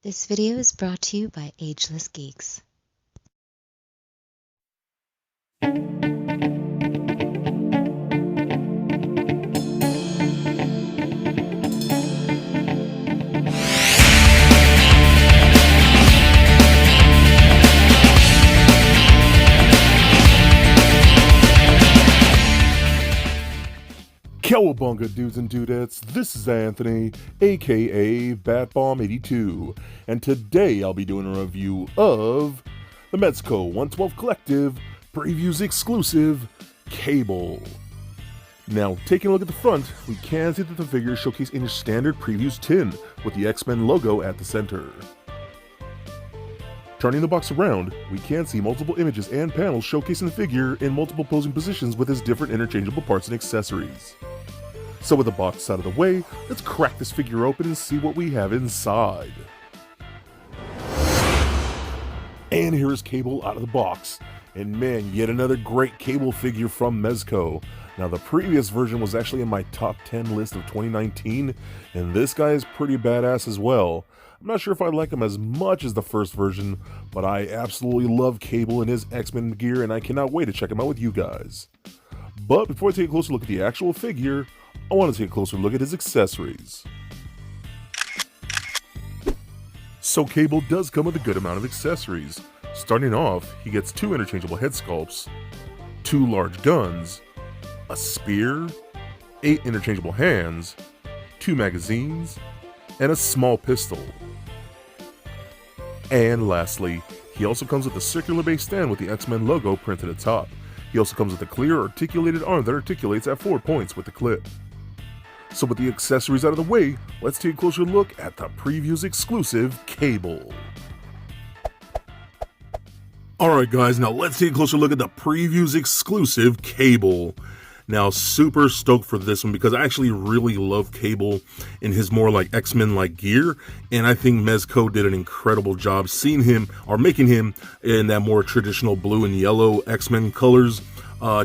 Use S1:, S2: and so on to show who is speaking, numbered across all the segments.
S1: This video is brought to you by Ageless Geeks.
S2: Cowabunga dudes and dudettes, this is Anthony, aka Batbomb82, and today I'll be doing a review of the Mezco 112 Collective Previews Exclusive Cable. Now, taking a look at the front, we can see that the figure is showcased in your standard previews tin, with the X-Men logo at the center. Turning the box around, we can see multiple images and panels showcasing the figure in multiple posing positions with his different interchangeable parts and accessories. So with the box out of the way, let's crack this figure open and see what we have inside. And here is Cable out of the box. And man, yet another great Cable figure from Mezco. Now the previous version was actually in my top 10 list of 2019, and this guy is pretty badass as well. I'm not sure if I like him as much as the first version, but I absolutely love Cable and his X-Men gear, and I cannot wait to check him out with you guys. But before I take a closer look at the actual figure, I want to take a closer look at his accessories. So Cable does come with a good amount of accessories. Starting off, he gets 2 interchangeable head sculpts, 2 large guns, a spear, 8 interchangeable hands, 2 magazines, and a small pistol. And lastly, he also comes with a circular base stand with the X-Men logo printed atop. He also comes with a clear articulated arm that articulates at 4 points with the clip. So with the accessories out of the way, let's take a closer look at the previews exclusive Cable. Alright guys, now let's take a closer look at the previews exclusive Cable. Now, super stoked for this one because I actually really love Cable in his more like X-Men-like gear, and I think Mezco did an incredible job seeing him, or making him, in that more traditional blue and yellow X-Men colors.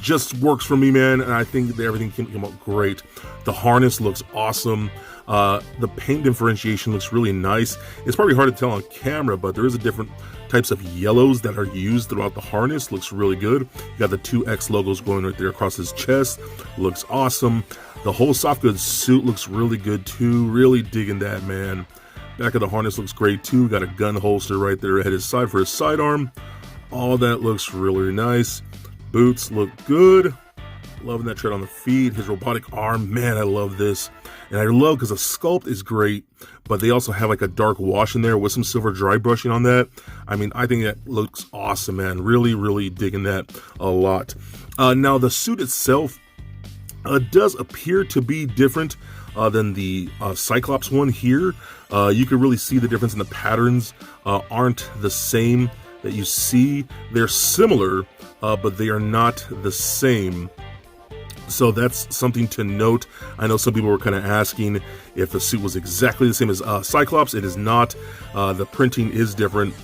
S2: Just works for me, man, and I think that everything came out great. The harness looks awesome. The paint differentiation looks really nice. It's probably hard to tell on camera, but there is a different types of yellows that are used throughout the harness. Looks really good. You got the 2 X logos going right there across his chest. Looks awesome. The whole soft goods suit looks really good too. Really digging that, man. Back of the harness looks great too. Got a gun holster right there at his side for his sidearm. All that looks really nice. Boots look good. Loving that tread on the feet. His robotic arm, man, I love this. And I love because the sculpt is great, but they also have like a dark wash in there with some silver dry brushing on that. I mean, I think that looks awesome, man. Really, really digging that a lot. Now, the suit itself does appear to be different than the Cyclops one here. You can really see the difference in the patterns aren't the same that you see. They're similar, but they are not the same. So that's something to note. I know some people were kind of asking if the suit was exactly the same as Cyclops. It is not. The printing is different.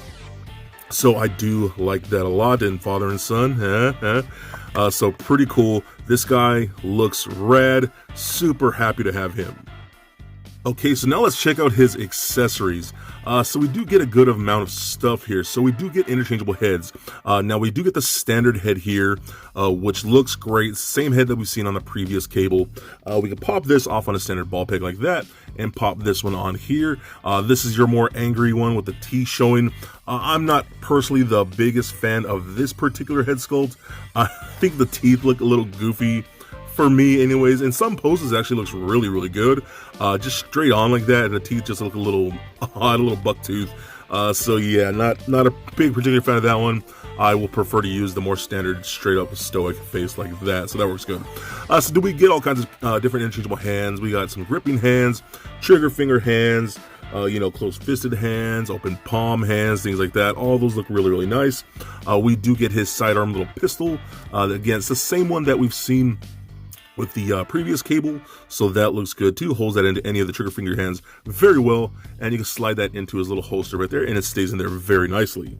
S2: So I do like that a lot in father and son. So pretty cool. This guy looks rad. Super happy to have him. Okay, so now let's check out his accessories. So we do get a good amount of stuff here. So we do get interchangeable heads. Now we do get the standard head here, which looks great. Same head that we've seen on the previous Cable. We can pop this off on a standard ball peg like that and pop this one on here. This is your more angry one with the teeth showing. I'm not personally the biggest fan of this particular head sculpt. I think the teeth look a little goofy. For me anyways. In some poses it actually looks really, really good. Just straight on like that, and the teeth just look a little odd, a little buck tooth. So yeah, not a big particular fan of that one. I will prefer to use the more standard straight up stoic face like that, so that works good. So do we get all kinds of different interchangeable hands? We got some gripping hands, trigger finger hands, closed-fisted hands, open palm hands, things like that. All those look really, really nice. We do get his sidearm little pistol. Again, it's the same one that we've seen with the previous Cable, so that looks good too. Holds that into any of the trigger finger hands very well, and you can slide that into his little holster right there, and it stays in there very nicely.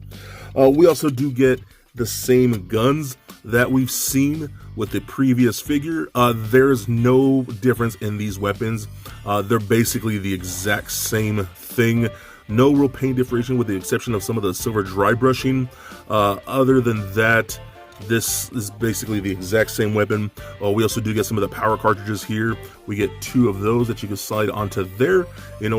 S2: We also do get the same guns that we've seen with the previous figure. There's no difference in these weapons. They're basically the exact same thing. No real paint differentiation with the exception of some of the silver dry brushing. Other than that, this is basically the exact same weapon. We also do get some of the power cartridges here. We get 2 of those that you can slide onto there,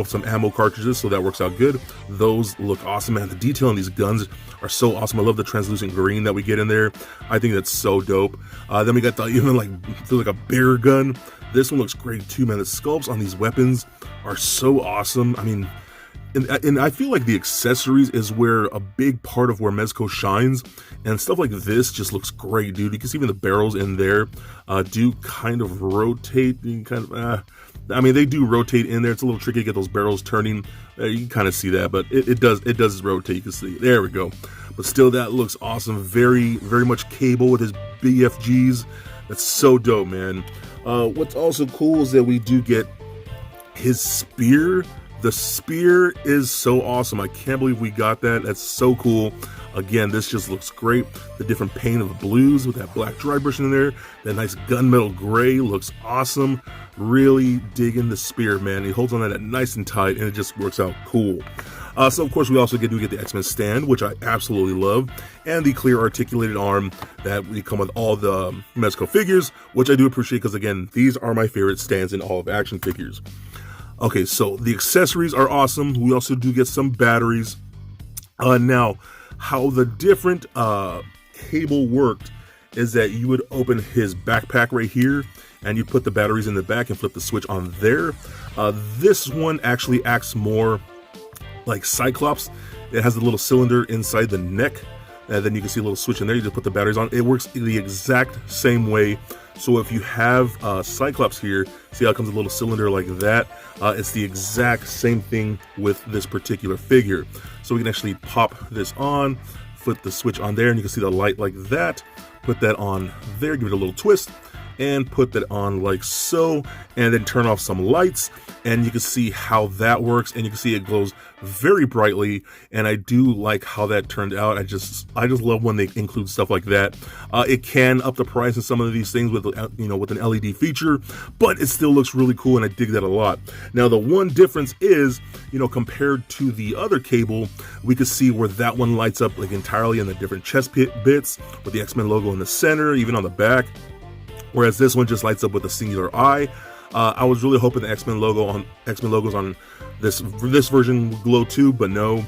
S2: some ammo cartridges, so that works out good. Those look awesome, man. The detail on these guns are so awesome. I love the translucent green that we get in there. I think that's so dope. Then we got even like a bear gun. This one looks great too, man. The sculpts on these weapons are so awesome. I mean, and I feel like the accessories is where a big part of where Mezco shines, and stuff like this just looks great, dude. You can see even the barrels in there do kind of rotate. I mean, they do rotate in there. It's a little tricky to get those barrels turning. You can kind of see that, but it does rotate. You can see. There we go. But still, that looks awesome. Very, very much Cable with his BFGs. That's so dope, man. What's also cool is that we do get his spear. The spear is so awesome. I can't believe we got that. That's so cool. Again, this just looks great. The different paint of the blues with that black dry brush in there. That nice gunmetal gray looks awesome. Really digging the spear, man. He holds on that nice and tight, and it just works out cool. So, of course, we also do get the X-Men stand, which I absolutely love, and the clear articulated arm that we come with all the Mezco figures, which I do appreciate because, again, these are my favorite stands in all of action figures. Okay, so the accessories are awesome. We also do get some batteries. Now, how the different Cable worked is that you would open his backpack right here, and you put the batteries in the back and flip the switch on there. This one actually acts more like Cyclops. It has a little cylinder inside the neck, and then you can see a little switch in there. You just put the batteries on. It works the exact same way. So if you have Cyclops here, see how it comes a little cylinder like that? It's the exact same thing with this particular figure. So we can actually pop this on, flip the switch on there, and you can see the light like that. Put that on there, give it a little twist, and put that on like so, and then turn off some lights, and you can see how that works, and you can see it glows very brightly, and I do like how that turned out. I just love when they include stuff like that. It can up the price in some of these things with with an LED feature, but it still looks really cool, and I dig that a lot. Now the one difference is, compared to the other Cable, we could see where that one lights up like entirely in the different chest bits with the X-Men logo in the center, even on the back. Whereas this one just lights up with a singular eye. I was really hoping the X-Men logos on this version would glow too, but no.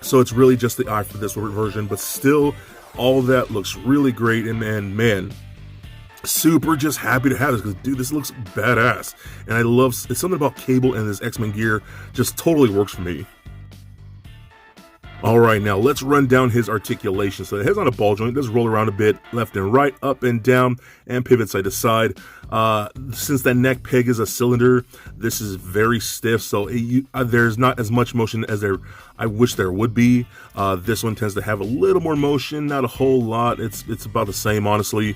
S2: So it's really just the eye for this version, but still, all of that looks really great, and man, super just happy to have this because, dude, this looks badass, and I love it's something about Cable and this X-Men gear just totally works for me. All right, now let's run down his articulation. So it has on a ball joint, does roll around a bit, left and right, up and down, and pivot side to side. Since that neck peg is a cylinder, this is very stiff, so there's not as much motion as I wish there would be. This one tends to have a little more motion, not a whole lot. It's about the same, honestly.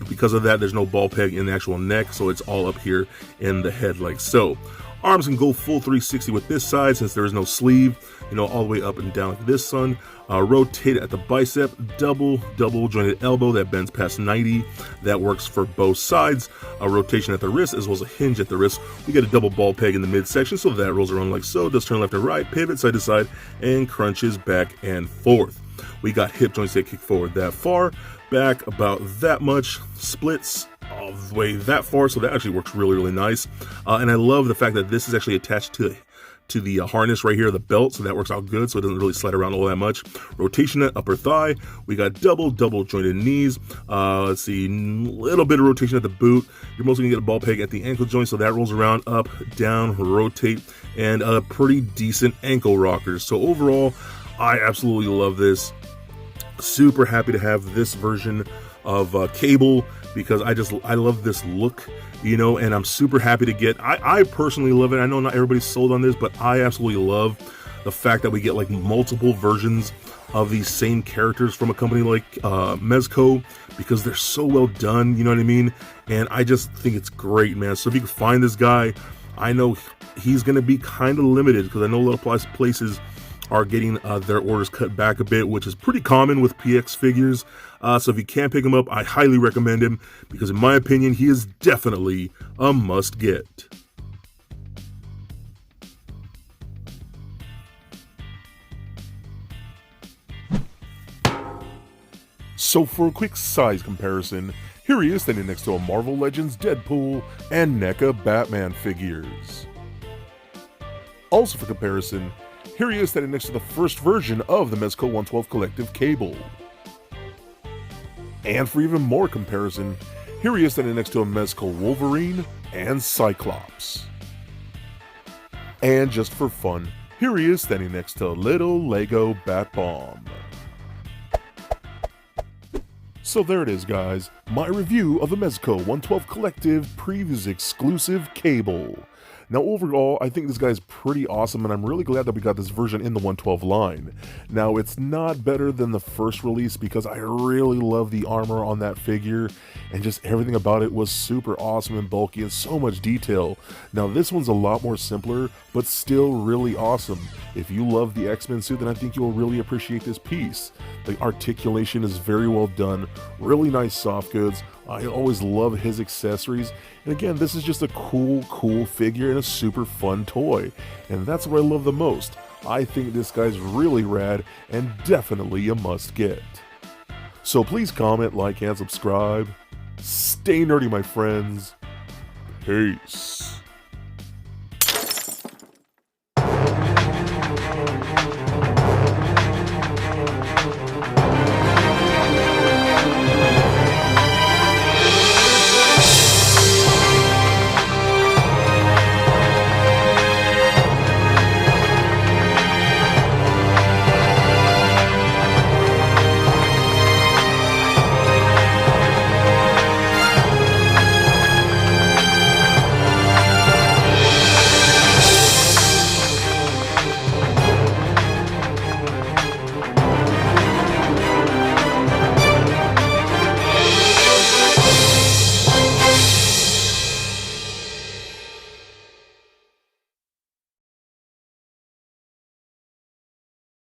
S2: Because of that, there's no ball peg in the actual neck, so it's all up here in the head like so. Arms can go full 360 with this side since there is no sleeve, all the way up and down like this one. Rotate at the bicep, double jointed elbow that bends past 90. That works for both sides. A rotation at the wrist as well as a hinge at the wrist. We get a double ball peg in the midsection, so that rolls around like so. Does turn left and right, pivot side to side, and crunches back and forth. We got hip joints that kick forward that far, back about that much, splits all the way that far, so that actually works really nice. And I love the fact that this is actually attached to the harness right here, the belt, so that works out good, so it doesn't really slide around all that much. Rotation at upper thigh. We got double jointed knees. Let's see, little bit of rotation at the boot. You're mostly gonna get a ball peg at the ankle joint, so that rolls around, up, down, rotate, and a pretty decent ankle rocker. So overall, I absolutely love this. Super happy to have this version of Cable because I love this look, and I'm super happy to get. I personally love it. I know not everybody's sold on this, but I absolutely love the fact that we get like multiple versions of these same characters from a company like Mezco because they're so well done, you know what I mean? And I just think it's great, man. So if you can find this guy, I know he's going to be kind of limited because I know a lot of places are getting their orders cut back a bit, which is pretty common with PX figures. So if you can't pick him up, I highly recommend him because in my opinion, he is definitely a must get. So for a quick size comparison, here he is standing next to a Marvel Legends Deadpool and NECA Batman figures. Also for comparison, here he is standing next to the first version of the Mezco 112 Collective Cable. And for even more comparison, here he is standing next to a Mezco Wolverine and Cyclops. And just for fun, here he is standing next to little Lego Bat Bomb. So there it is, guys, my review of the Mezco 112 Collective Previews Exclusive Cable. Now overall, I think this guy's pretty awesome, and I'm really glad that we got this version in the 112 line. Now it's not better than the first release because I really love the armor on that figure, and just everything about it was super awesome and bulky and so much detail. Now this one's a lot more simpler, but still really awesome. If you love the X-Men suit, then I think you'll really appreciate this piece. The articulation is very well done, really nice soft goods. I always love his accessories, and again, this is just a cool figure and a super fun toy, and that's what I love the most. I think this guy's really rad and definitely a must get. So please comment, like, and subscribe. Stay nerdy, my friends. Peace.